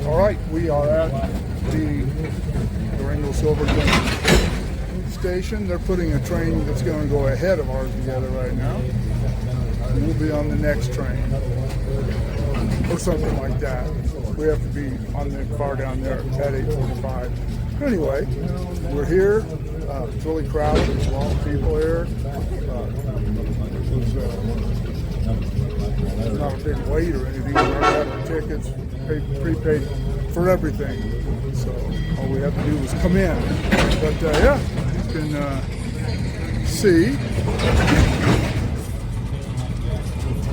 All right, we are at the Durango Silverton station. They're putting a train that's going to go ahead of ours together right now. And we'll be on the next train or something like that. We have to be on the car down there at 8:45. Anyway, we're here. It's really crowded. There's a lot of people here. It's not a big wait or anything. We already have our tickets, prepaid for everything. So all we have to do is come in. But yeah, you can see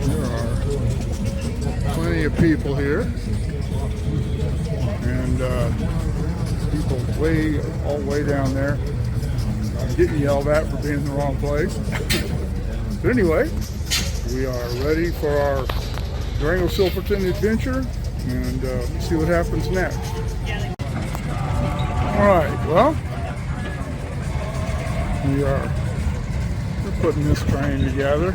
there are plenty of people here, and people all way down there getting yelled at for being in the wrong place. But anyway, we are ready for our Durango Silverton adventure, and see what happens next. All right, well, we're putting this train together,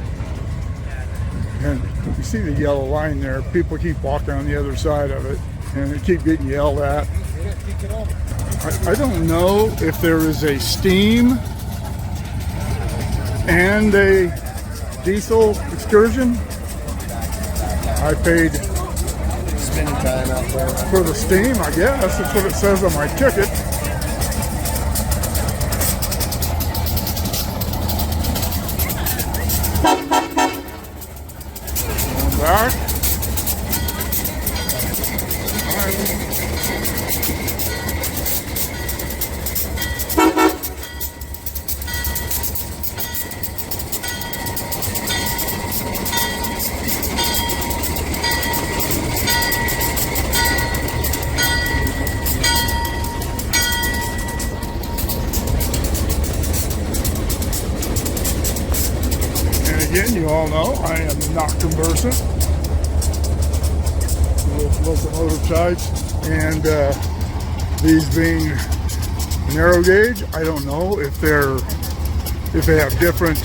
and you see the yellow line there. People keep walking on the other side of it, and they keep getting yelled at. I don't know if there is a steam and a diesel excursion. I paid spending time out there for the steam, I guess. That's what it says on my ticket. Going back. Again, you all know I am not conversant with locomotive types, and these being narrow gauge, I don't know if they have different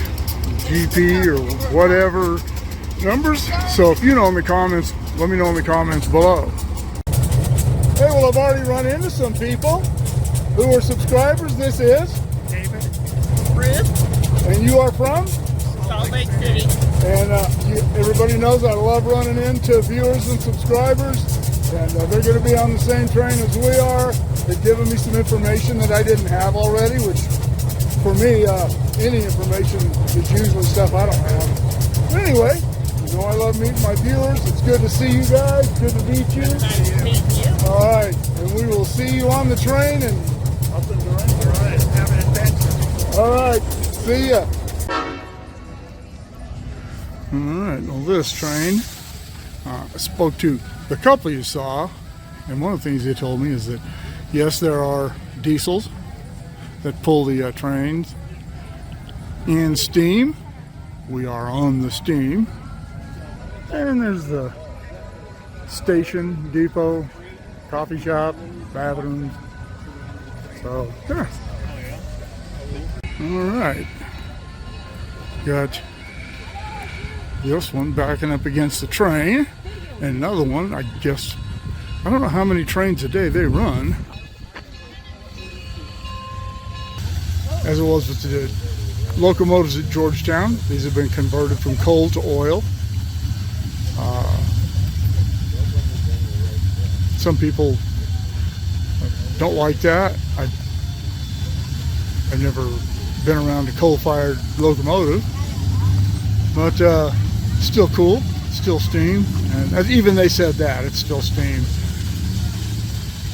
GP or whatever numbers. So if you know in the comments, let me know in the comments below. Hey, well, I've already run into some people who are subscribers. This is David. Chris. and you are from Salt Lake City. And everybody knows I love running into viewers and subscribers, and they're going to be on the same train as we are. They've given me some information that I didn't have already, which for me, any information is usually stuff I don't have. But anyway, you know I love meeting my viewers. It's good to see you guys. Good to meet you. Nice to meet you. All right, and we will see you on the train and up in Durango. All right, have an adventure. All right, see ya. All right, well, this train, I spoke to the couple you saw, and one of the things they told me is that, yes, there are diesels that pull the trains in steam. We are on the steam. And there's the station, depot, coffee shop, bathrooms. So, yeah. All right. Got this one backing up against the train, and another one, I guess, I don't know how many trains a day they run, as it was with the locomotives at Georgetown. These have been converted from coal to oil. Some people don't like that. I've never been around a coal-fired locomotive, but still cool, still steam, and even they said that it's still steam,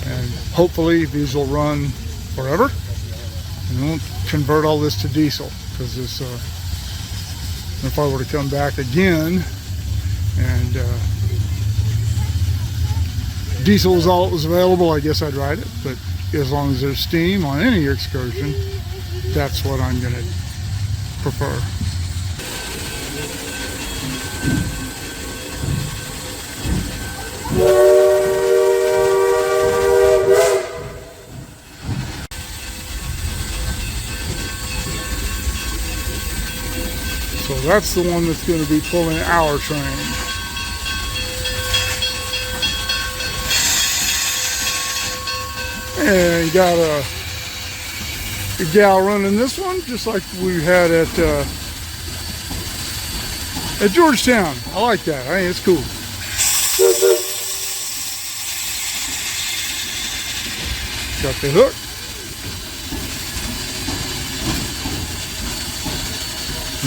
and hopefully these will run forever and won't convert all this to diesel, because this if I were to come back again and diesel was all that was available, I guess I'd ride it. But as long as there's steam on any excursion, that's what I'm going to prefer. So that's the one that's going to be pulling our train. And you got a gal running this one, just like we had at Georgetown. I like that. I think it's cool. Got the hook.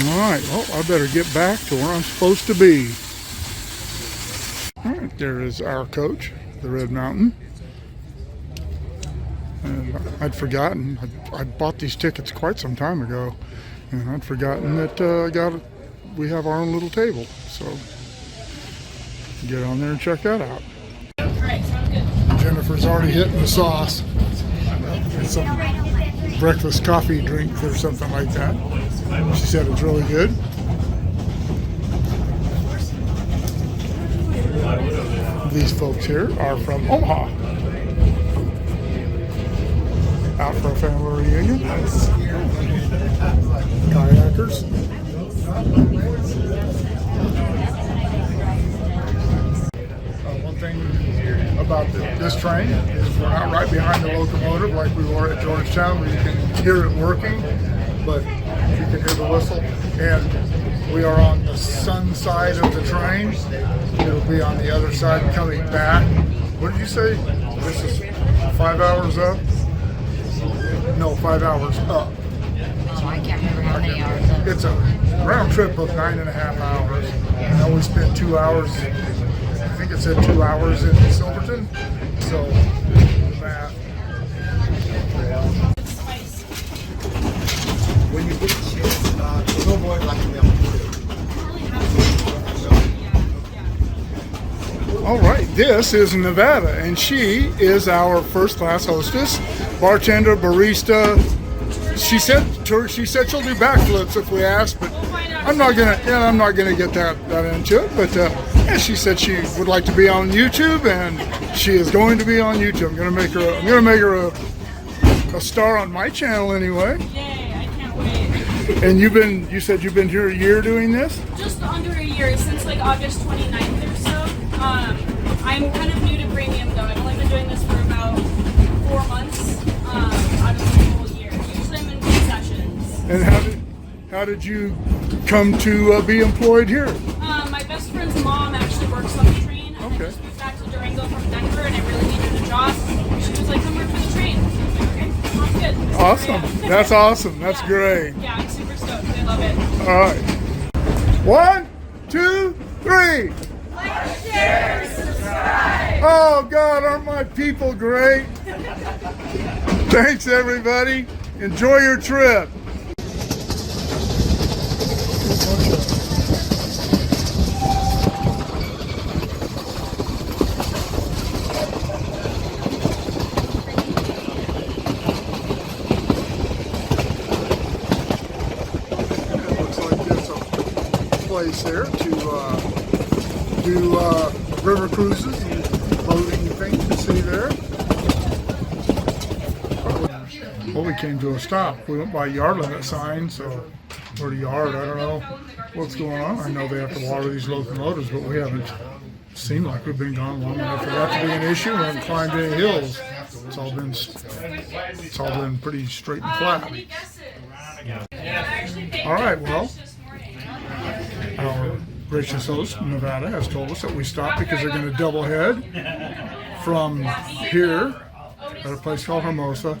All right, well, I better get back to where I'm supposed to be. All right, there is our coach, the Red Mountain. And I'd forgotten, I bought these tickets quite some time ago, and I'd forgotten that we have our own little table. So get on there and check that out. All right, sounds good. Jennifer's already hitting the sauce. It's some breakfast coffee drink or something like that. She said it's really good. These folks here are from Omaha. Out for a family reunion. Kayakers. One thing about this train is we're not right behind the locomotive like we were at Georgetown, where you can hear it working, but you can hear the whistle. And we are on the sun side of the train. It'll be on the other side coming back. What did you say? This is 5 hours up? No, 5 hours up. Oh, I can't remember how many hours. It's a round trip of 9.5 hours. And I always spent 2 hours, I think it said 2 hours in Silverton. So, math. When you get shit, no more like milk. All right, this is Nevada, and she is our first class hostess, bartender, barista. She said she'll do backflips if we ask, but I'm not gonna get that into it. But yeah, she said she would like to be on YouTube, and she is going to be on YouTube. I'm gonna make her a star on my channel anyway. Yay, I can't wait. And you said you've been here a year doing this? Just under a year, since like August 29th or so. I'm kind of new to premium though. I've only been doing this for about 4 months out of the whole year. Usually I'm in concessions. And how did you come to be employed here? My best friend's mom actually works on the train. And Okay. I just moved back to Durango from Denver and I really needed a job. She was like, come work for the train. Okay, sounds good. So Awesome. here I am. That's awesome. That's Yeah. great. Yeah, I'm super stoked. I love it. All right. 1, 2, 3. Oh God, aren't my people great? Thanks everybody. Enjoy your trip. It looks like it's a place here to do river cruises and boating things you see there. Well, we came to a stop. We went by yard limit sign, so or the yard, I don't know what's going on. I know they have to water these locomotives, but we haven't seemed like we've been gone long enough for that to be an issue. We haven't climbed any hills. It's all been pretty straight and flat. All right, well, our gracious host, Nevada, has told us that we stopped because they're going to double head from here at a place called Hermosa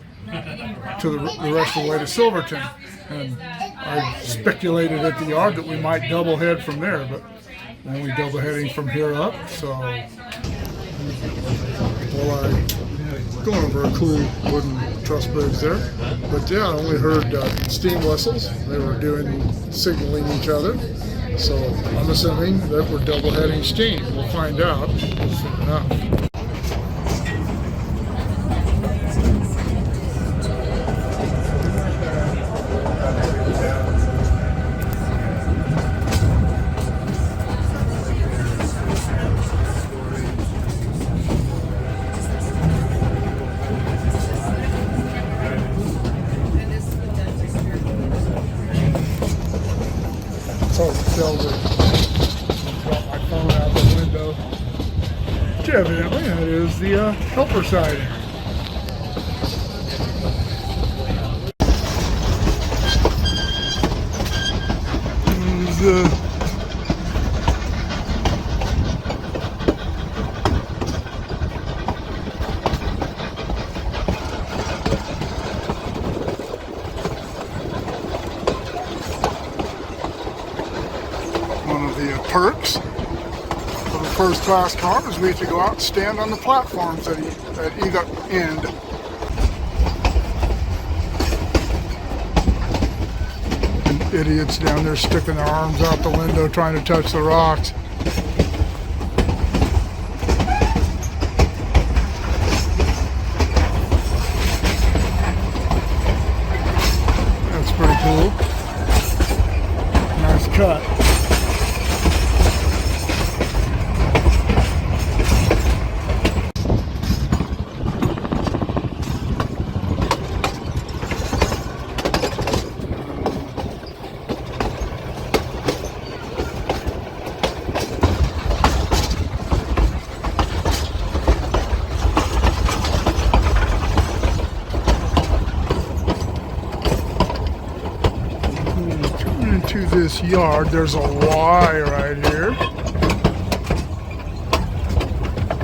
to the rest of the way to Silverton. And I speculated at the yard that we might double head from there, but we're only double heading from here up. So, well, going over a cool wooden truss bridge there. But yeah, I only heard steam whistles. They were signaling each other. So I'm assuming that we're double heading steam. We'll find out soon enough. It's hard to tell that I brought my phone out the window. Which evidently that is the helper siding. one of the perks of a first-class car is we get to go out and stand on the platforms at either end. And idiots down there sticking their arms out the window trying to touch the rocks. That's pretty cool. Nice cut. Into this yard, there's a Y right here,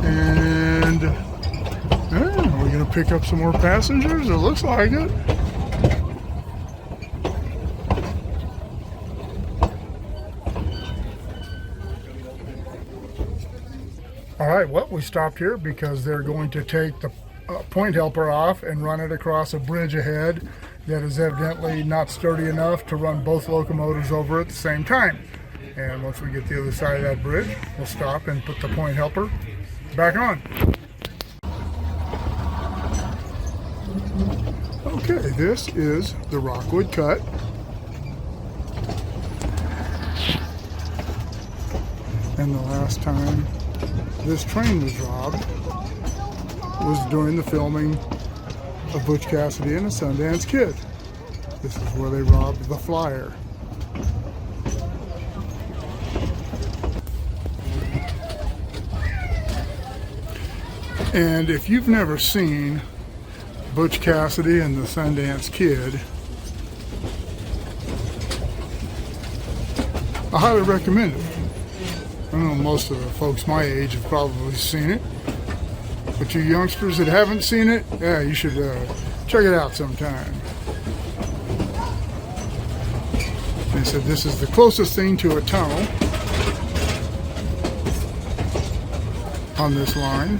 and are we gonna pick up some more passengers? It looks like it. All right, well, we stopped here because they're going to take the point helper off and run it across a bridge ahead that is evidently not sturdy enough to run both locomotives over at the same time. And once we get the other side of that bridge, we'll stop and put the point helper back on. Okay, this is the Rockwood cut. And the last time this train was robbed was during the filming of Butch Cassidy and the Sundance Kid. This is where they robbed the flyer. And if you've never seen Butch Cassidy and the Sundance Kid, I highly recommend it. I know most of the folks my age have probably seen it, but you youngsters that haven't seen it, yeah, you should check it out sometime. They said this is the closest thing to a tunnel on this line.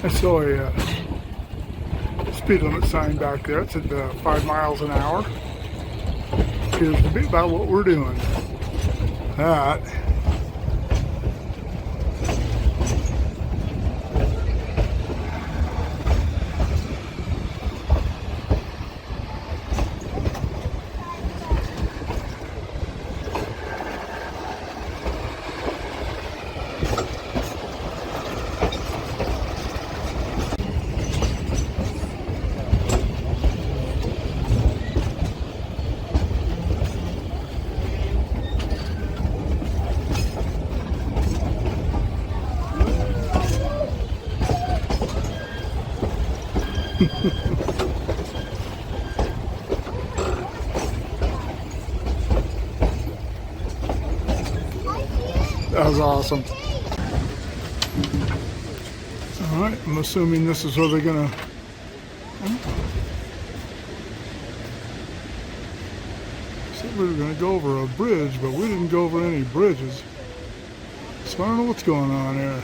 I saw a speed limit sign back there. It's at 5 miles an hour. Appears to be about what we're doing. That. That was awesome. All right, I'm assuming this is where they're gonna. Said we were gonna go over a bridge, but we didn't go over any bridges. So I don't know what's going on here.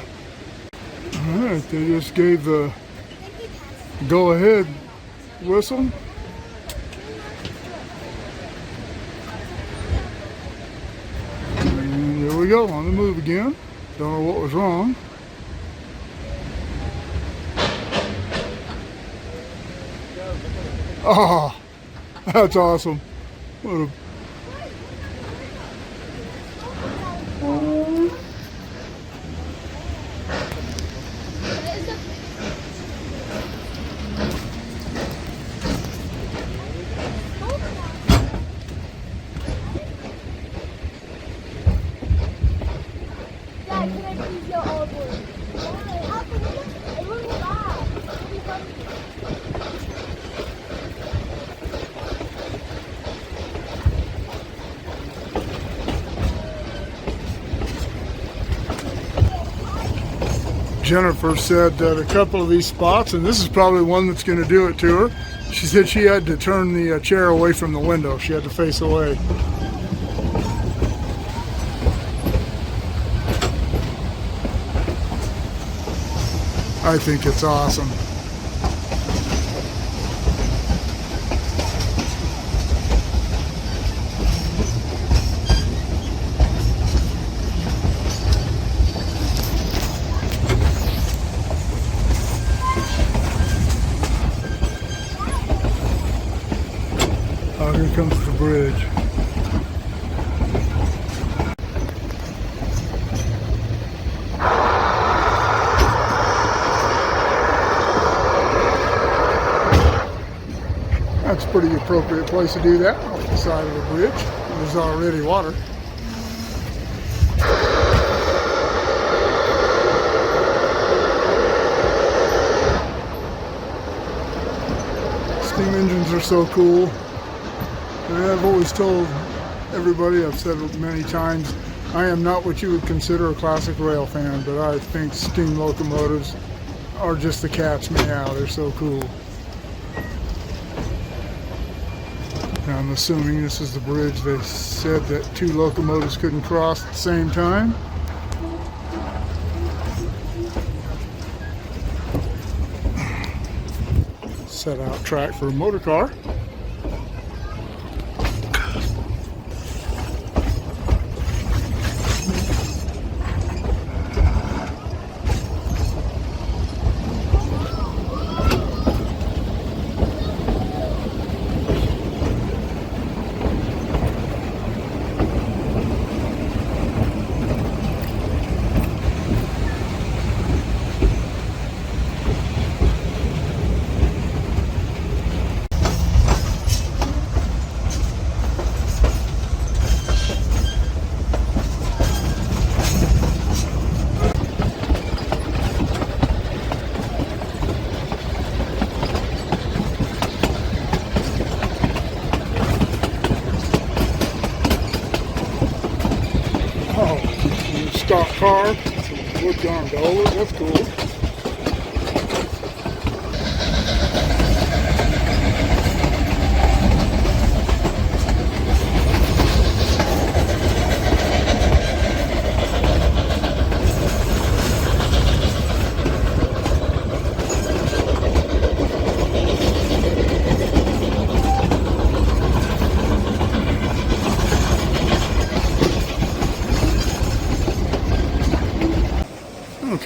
All right, they just gave the go-ahead whistle. And here we go, on the move again. Don't know what was wrong. Oh, that's awesome. What a Jennifer said that a couple of these spots, and this is probably one that's going to do it to her. She said she had to turn the chair away from the window. She had to face away. I think it's awesome. Oh, here comes the bridge. That's a pretty appropriate place to do that, off the side of a bridge. There's already water. Steam engines are so cool. And I've always told everybody, I've said it many times, I am not what you would consider a classic rail fan, but I think steam locomotives are just the cat's meow. They're so cool. Now, I'm assuming this is the bridge they said that two locomotives couldn't cross at the same time. Set out track for a motor car. Stock car, some wood gondolas, that's cool.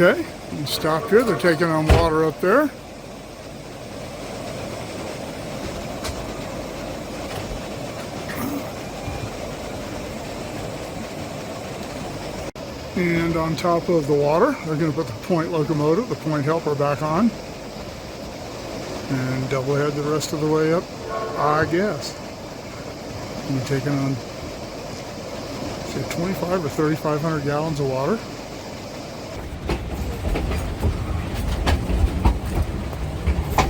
Okay, we stop here. They're taking on water up there. And on top of the water, they're going to put the point locomotive, the point helper back on. And double head the rest of the way up, I guess. We're taking on, say, 25 or 3,500 gallons of water.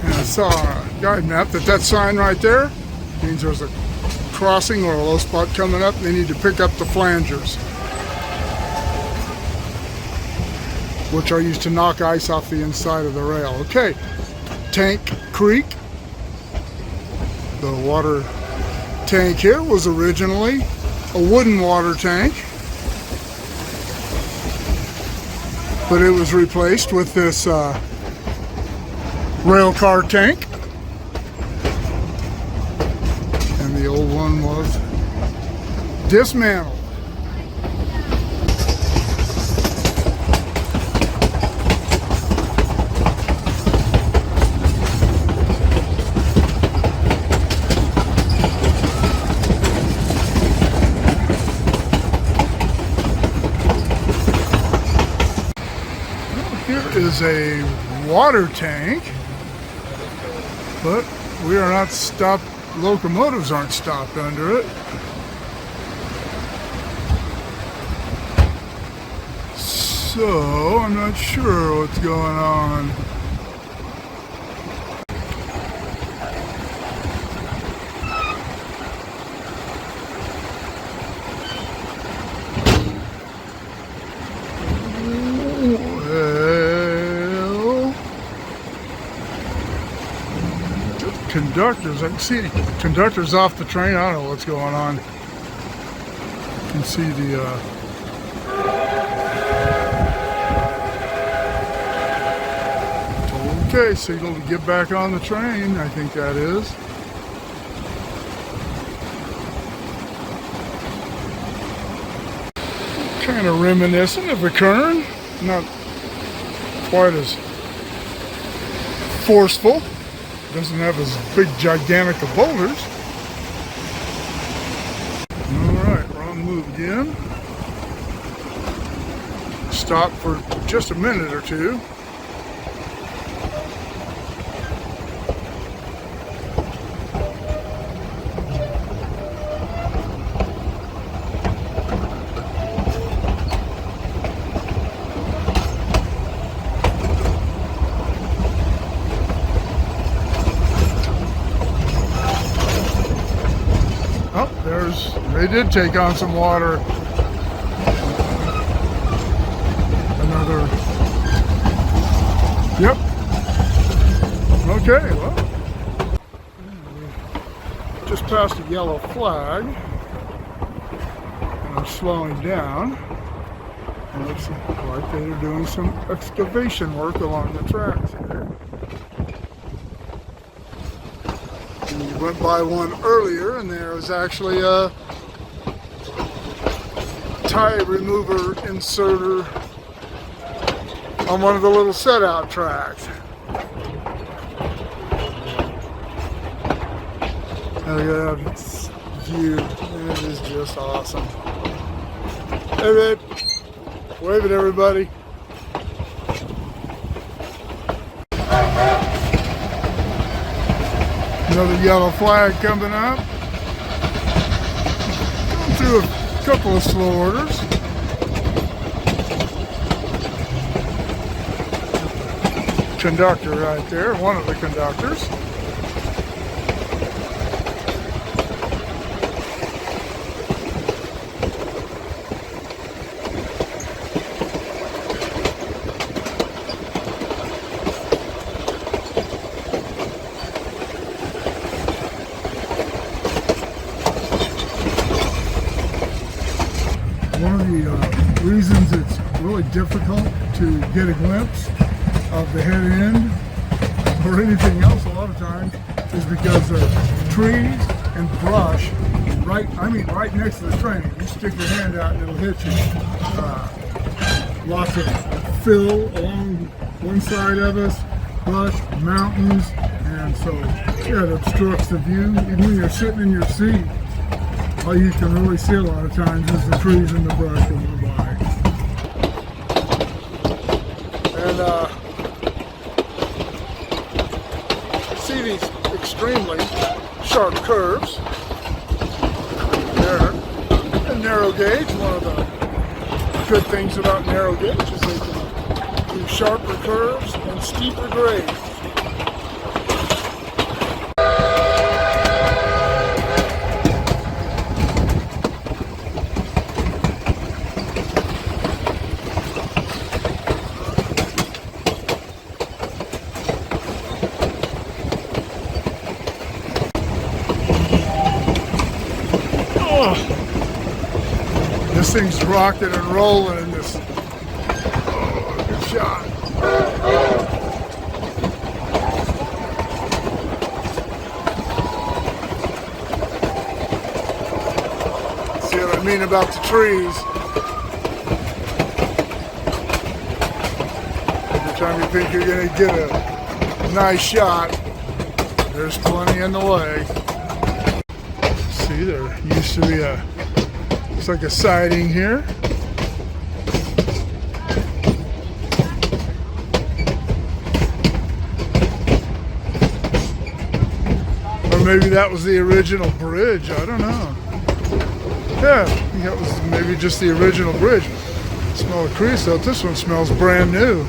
And I saw on a guide map that sign right there means there's a crossing or a low spot coming up. They need to pick up the flangers, which are used to knock ice off the inside of the rail. Okay, Tank Creek. The water tank here was originally a wooden water tank, but it was replaced with this rail car tank, and the old one was dismantled. Is a water tank, but we are not stopped. Locomotives aren't stopped under it. So I'm not sure what's going on. Conductors, I can see conductors off the train. I don't know what's going on. You can see the okay, signal to get back on the train, I think that is. Kind of reminiscent of a Kern, not quite as forceful. Doesn't have as big gigantic of boulders. Alright, wrong move again. Stop for just a minute or two. They did take on some water. Another. Yep. Okay, well. Just passed a yellow flag. And I'm slowing down. And it looks like they're doing some excavation work along the tracks here. And we went by one earlier, and there was actually a tie remover inserter on one of the little set out tracks. And look at that view. It is just awesome. Hey, babe. Wave at everybody. Another yellow flag coming up. Going through a couple of slow orders. Conductor right there, one of the conductors. One of the reasons it's really difficult to get a glimpse of the head end or anything else a lot of times is because of trees and brush right next to the train. You stick your hand out and it'll hit you. Lots of fill along one side of us, brush, mountains, and so yeah, it obstructs the view. Even when you're sitting in your seat, all you can really see a lot of times is the trees and the brush going by. And see these extremely sharp curves there. And narrow gauge, one of the good things about narrow gauge is they can do sharper curves and steeper grades. This thing's rocking and rolling in this. Oh, good shot. See what I mean about the trees? Every time you think you're going to get a nice shot, there's plenty in the way. See, there used to be a looks like a siding here. Or maybe that was the original bridge. I don't know. Yeah, I think that was maybe just the original bridge. Smell of creosote. This one smells brand new.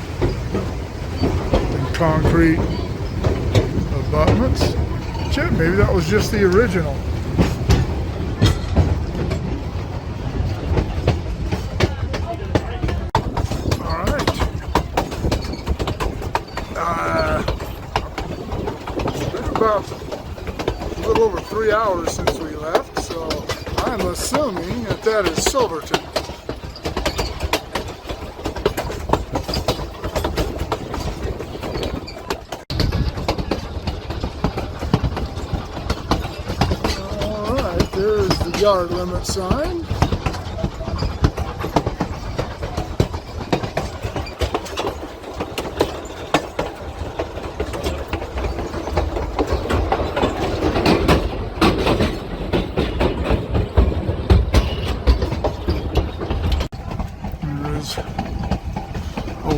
And concrete abutments. Shit, maybe that was just the original. About a little over 3 hours since we left, so I'm assuming that that is Silverton. Alright, there's the yard limit sign.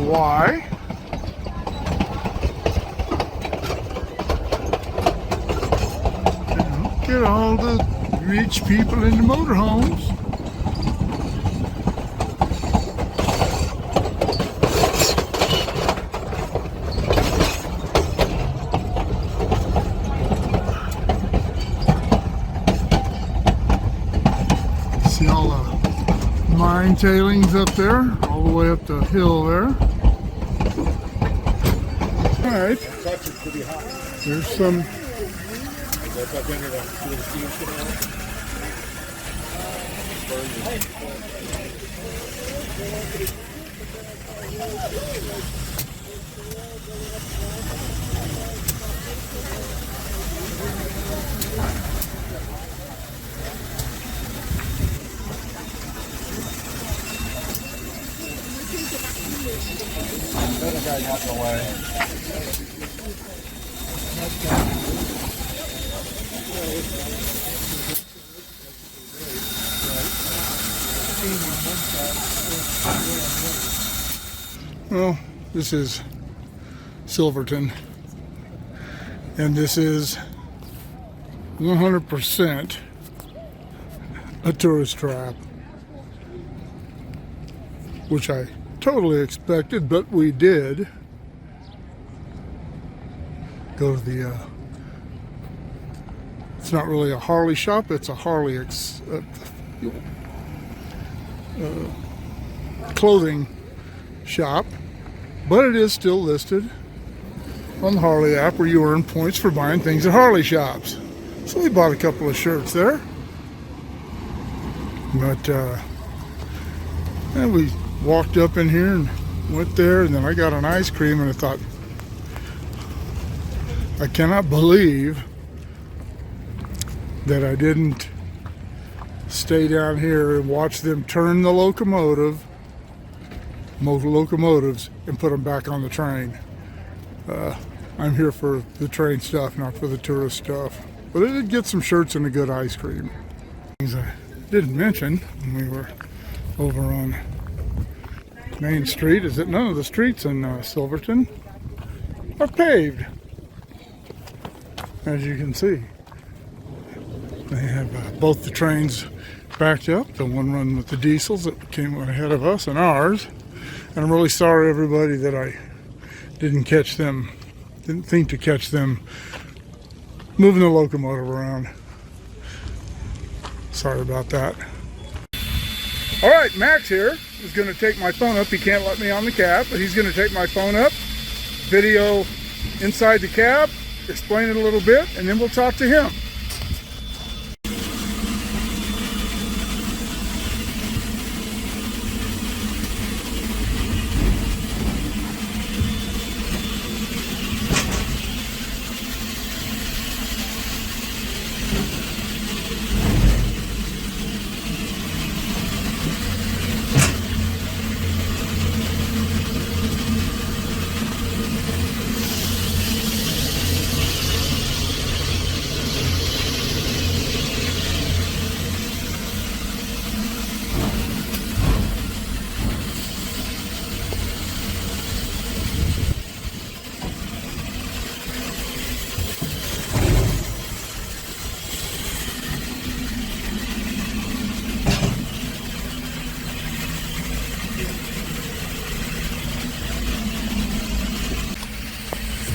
Y. Get all the rich people in the motorhomes. See all the mine tailings up there, all the way up the hill there. Alright, there's some well, this is Silverton, and this is 100% a tourist trap, which I totally expected, but we did go to the it's not really a Harley shop, it's a Harley clothing shop, but it is still listed on the Harley app where you earn points for buying things at Harley shops. So we bought a couple of shirts there, but and we walked up in here and went there, and then I got an ice cream, and I thought, I cannot believe that I didn't stay down here and watch them turn the locomotive locomotives and put them back on the train. I'm here for the train stuff, not for the tourist stuff. But I did get some shirts and a good ice cream. Things I didn't mention when we were over on Main Street is that none of the streets in Silverton are paved. As you can see, they have both the trains backed up. The one run with the diesels that came ahead of us and ours. And I'm really sorry, everybody, that I didn't think to catch them moving the locomotive around. Sorry about that. All right, Max here is going to take my phone up. He can't let me on the cab, but he's going to take my phone up, video inside the cab, explain it a little bit, and then we'll talk to him.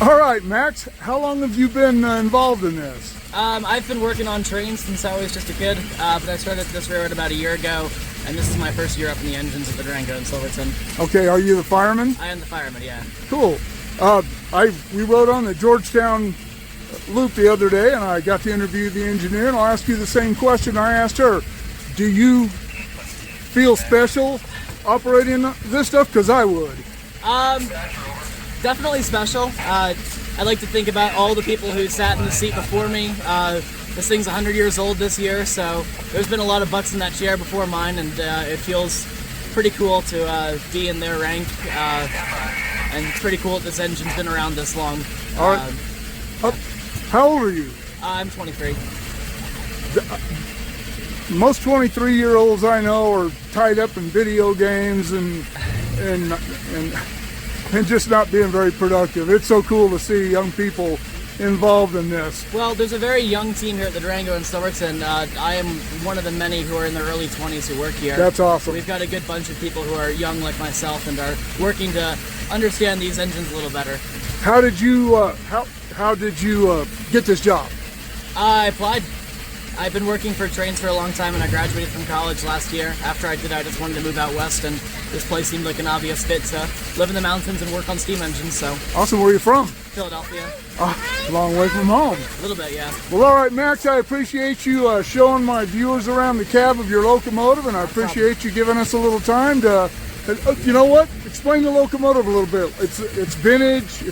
All right, Max, how long have you been involved in this? I've been working on trains since I was just a kid, but I started this railroad about a year ago, and this is my first year up in the engines at the Durango in Silverton. Okay, are you the fireman? I am the fireman, yeah. Cool. We rode on the Georgetown loop the other day, and I got to interview the engineer, and I'll ask you the same question I asked her. Do you feel special operating this stuff? Because I would. Definitely special. I like to think about all the people who sat in the seat before me. This thing's 100 years old this year, so there's been a lot of butts in that chair before mine, and it feels pretty cool to be in their rank, and pretty cool that this engine's been around this long. All right. How old are you? I'm 23. Most 23-year-olds I know are tied up in video games and just not being very productive. It's so cool to see young people involved in this. Well, there's a very young team here at the Durango in Silverton. I am one of the many who are in their early 20s who work here. That's awesome. So we've got a good bunch of people who are young like myself and are working to understand these engines a little better. How did you get this job? I applied. I've been working for trains for a long time, and I graduated from college last year. After I did, I just wanted to move out west, and this place seemed like an obvious fit to live in the mountains and work on steam engines. So. Awesome. Where are you from? Philadelphia. A long way from home. A little bit, yeah. Well, all right, Max, I appreciate you showing my viewers around the cab of your locomotive, and I appreciate you giving us a little time to, you know what? Explain the locomotive a little bit. It's vintage.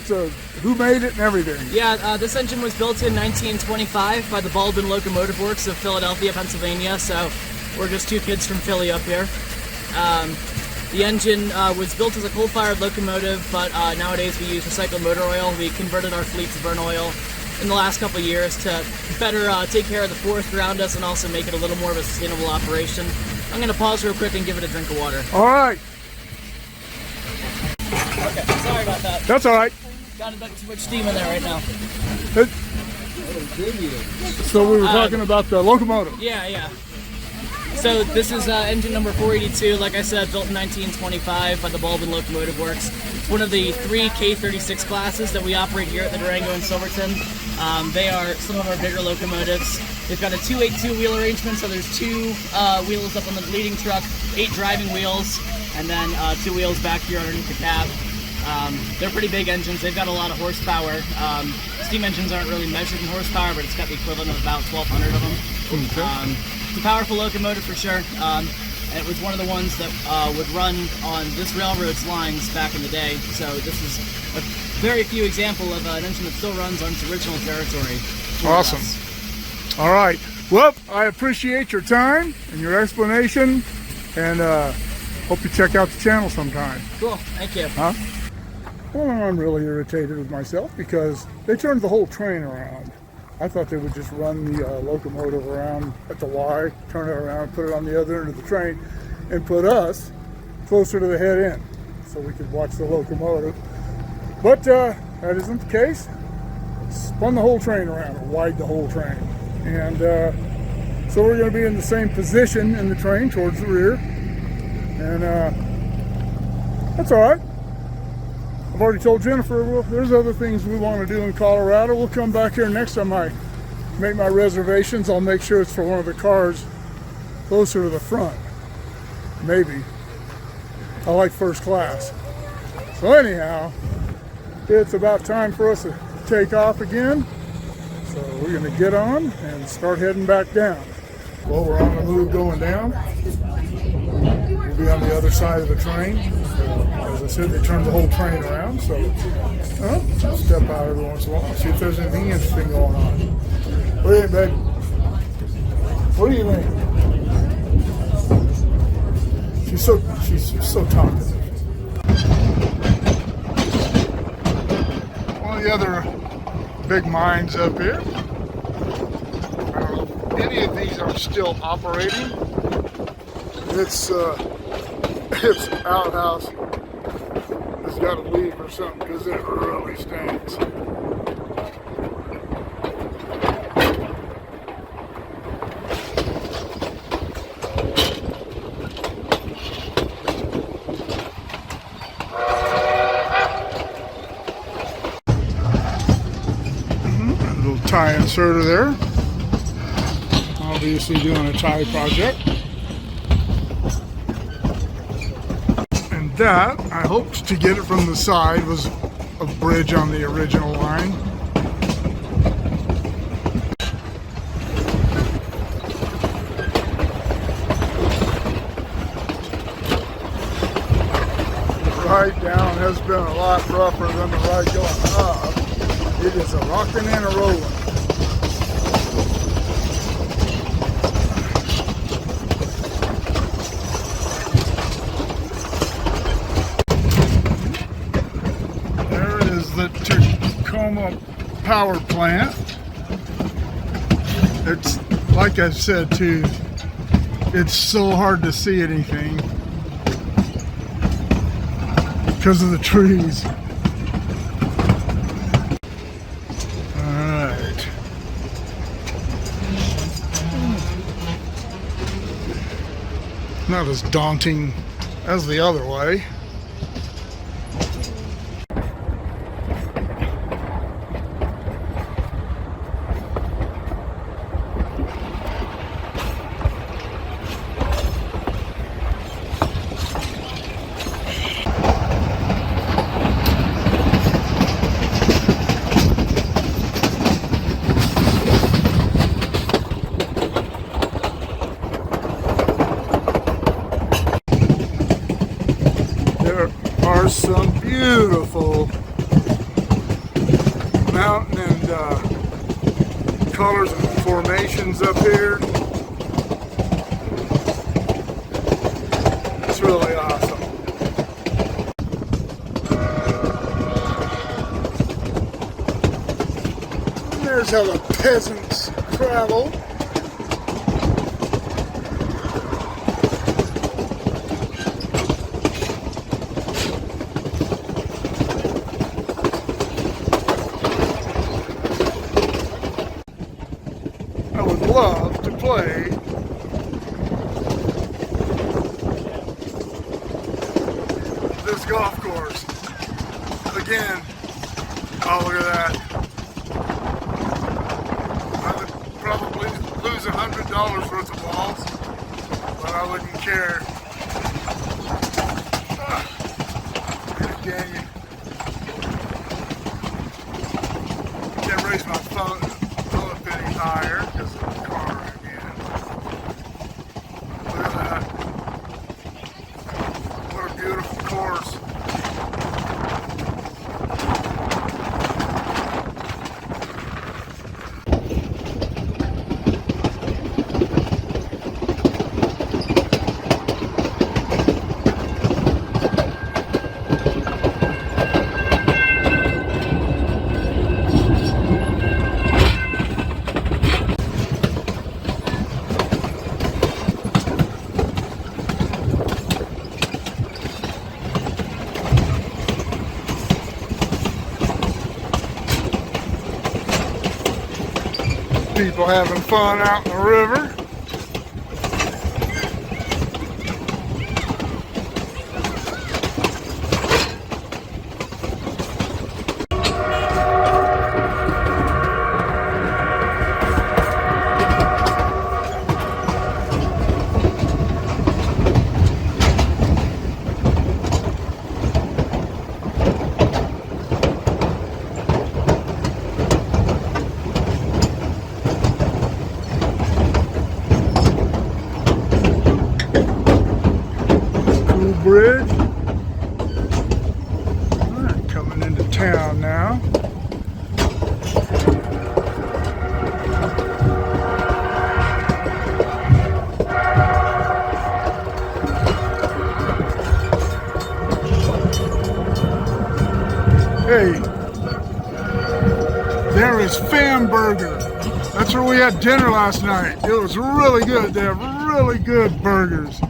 Who made it and everything? Yeah, this engine was built in 1925 by the Baldwin Locomotive Works of Philadelphia, Pennsylvania. So we're just two kids from Philly up here. The engine was built as a coal-fired locomotive, but nowadays we use recycled motor oil. We converted our fleet to burn oil in the last couple of years to better take care of the forest around us and also make it a little more of a sustainable operation. I'm going to pause real quick and give it a drink of water. All right. Okay, sorry about that. That's all right. Got a bit too much steam in there right now. So we were talking about the locomotive. Yeah. So this is engine number 482, like I said, built in 1925 by the Baldwin Locomotive Works. It's one of the 3 K36 classes that we operate here at the Durango in Silverton. They are some of our bigger locomotives. They've got a 282 wheel arrangement, so there's 2 wheels up on the leading truck, 8 driving wheels, and then 2 wheels back here underneath the cab. They're pretty big engines. They've got a lot of horsepower. Steam engines aren't really measured in horsepower, but it's got the equivalent of about 1,200 of them. Okay. It's a powerful locomotive for sure. It was one of the ones that would run on this railroad's lines back in the day. So this is a very few example of an engine that still runs on its original territory. Awesome. All right. Well, I appreciate your time and your explanation, and Hope you check out the channel sometime. Cool. Thank you. Huh? Well, I'm really irritated with myself because they turned the whole train around. I thought they would just run the locomotive around at the Y, turn it around, put it on the other end of the train, and put us closer to the head end so we could watch the locomotive. But that isn't the case. Spun the whole train around, or wide the whole train. And so we're going to be in the same position in the train towards the rear. And that's all right. I've already told Jennifer, well, there's other things we want to do in Colorado. We'll come back here next time I make my reservations. I'll make sure it's for one of the cars closer to the front. Maybe. I like first class. So anyhow, it's about time for us to take off again. So we're going to get on and start heading back down. Well, we're on the move going down. We'll be on the other side of the train. As I said, they turned the whole train around, so step out every once in a while, see if there's anything interesting going on. What do you think, babe? What do you think? She's so talkative. One of the other big mines up here. I don't know if any of these are still operating. Its outhouse has got to leave or something because it really stinks. A little tie inserter there. Obviously doing a tie project. That, I hoped to get it from the side, was a bridge on the original line. The ride down has been a lot rougher than the ride going up. It is a rocking and a rolling. Power plant. It's like I said too, it's so hard to see anything because of the trees. Alright. Not as daunting as the other way. Some beautiful mountain and colors and formations up here. It's really awesome. And there's how the peasants travel. Love to play this golf course again. Oh, look at that. I would probably lose $100 worth of balls, but I wouldn't care. Dang it. Can't raise my phone any higher because of the car again. Look at that. What a beautiful course. People having fun out in the river. Bridge. All right, coming into town now. Hey, there is Fan Burger. That's where we had dinner last night. It was really good. They have really good burgers.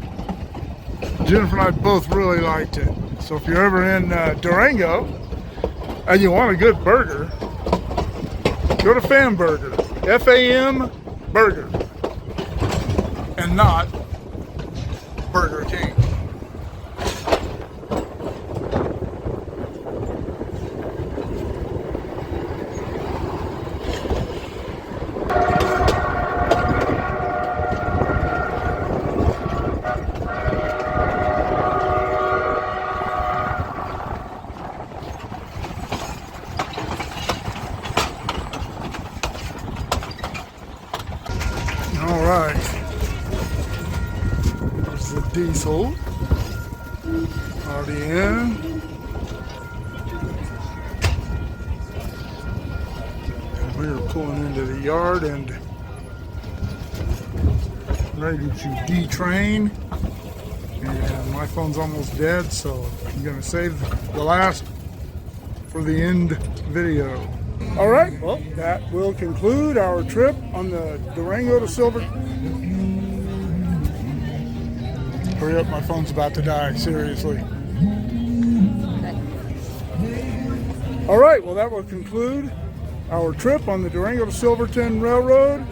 Jennifer and I both really liked it. So if you're ever in Durango and you want a good burger, go to Fan Burger. F-A-M Burger. And not Burger King. All right, there's the diesel already in. And we're pulling into the yard and ready to detrain. And my phone's almost dead, so I'm gonna save the last for the end video. All right, well, that will conclude our trip on the Durango to Silverton. Hurry up, my phone's about to die, seriously. All right, well, that will conclude our trip on the Durango to Silverton Railroad,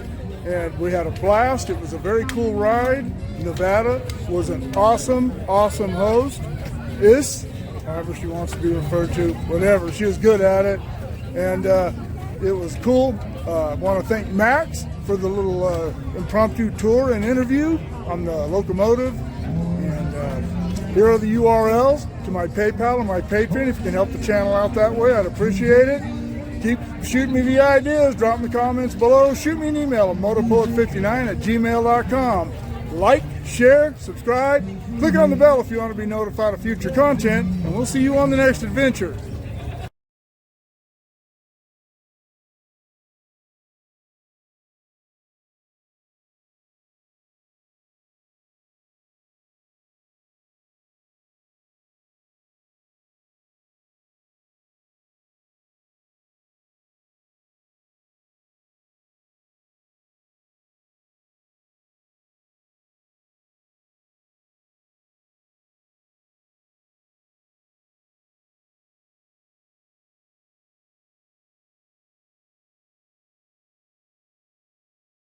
and we had a blast. It was a very cool ride. Nevada was an awesome host. However she wants to be referred to, whatever, she was good at it. And it was cool. I want to thank Max for the little impromptu tour and interview on the locomotive. And here are the URLs to my PayPal and my Patreon. If you can help the channel out that way, I'd appreciate it. Keep shooting me the ideas. Drop in the comments below. Shoot me an email at motorpoet59@gmail.com. Like, share, subscribe. Click on the bell if you want to be notified of future content. And we'll see you on the next adventure.